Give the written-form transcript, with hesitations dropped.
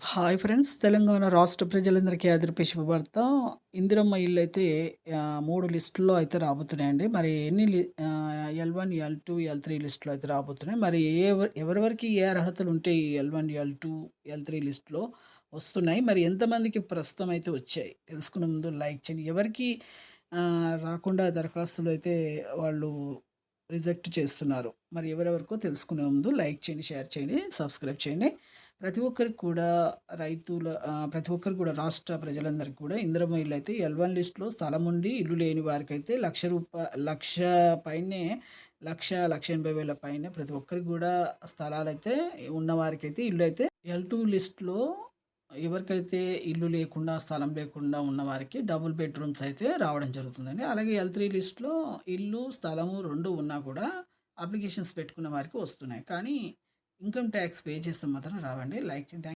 Hi friends! Telangana రాష్ట్ర ప్రజలందరికీ ఆదిరిపే శుభవార్త. ఇందిరమ్మ ఇళ్ళైతే 3 లిస్టుల్లో అయితే రాబోతున్నాయండి. మరి ఎల్1, ఎల్2, ఎల్3 లిస్ట్‌లో అయితే రాబోతున్నాయి. మరి ఎవరెవరికి ఏ అర్హతలుంటే ఈ ఎల్1, ఎల్2, ఎల్3 లిస్ట్‌లో వస్తున్నాయి. మరి ఎంతమందికి ప్రస్తుతం అయితే వచ్చాయి? తెలుసుకునే ముందు లైక్ చేయండి. ఎవరికి రాకుండా దరఖాస్తులైతే వాళ్ళు రిజెక్ట్ చేస్తున్నారు. మరి ఎవరెవరికో తెలుసుకునే ముందు లైక్ చేయండి, షేర్ చేయండి, సబ్స్క్రైబ్ చేయండి. ప్రతి ఒక్కరికి కూడా ప్రతి ఒక్కరికి కూడా రాష్ట్ర ప్రజలందరికీ కూడా ఇందిరమ్మ ఇళ్ళైతే ఎల్1 లిస్ట్‌లో స్థలముండి ఇల్లు లేని వారికైతే లక్ష పైనే 1,80,000 పైనే ప్రతి ఒక్కరికి గూడా స్థలాలైతే ఉన్నవారికైతే ఇళ్ళైతే ఎల్2 లిస్ట్‌లో ఎవరికైతే ఇల్లు లేకుండా, స్థలం లేకుండా ఉన్నవారికి డబుల్ బెడ్‌రూమ్స్ అయితే రావడం జరుగుతుందండి. అలాగే ఎల్3 లిస్ట్‌లో ఇల్లు, స్థలము 2 ఉన్నా కూడా అప్లికేషన్స్ పెట్టుకున్న వారికి వస్తున్నాయి. కానీ ఇన్‌కమ్ టాక్స్ పే చేస్తే మాత్రం రావండి. లైక్ చేయండి.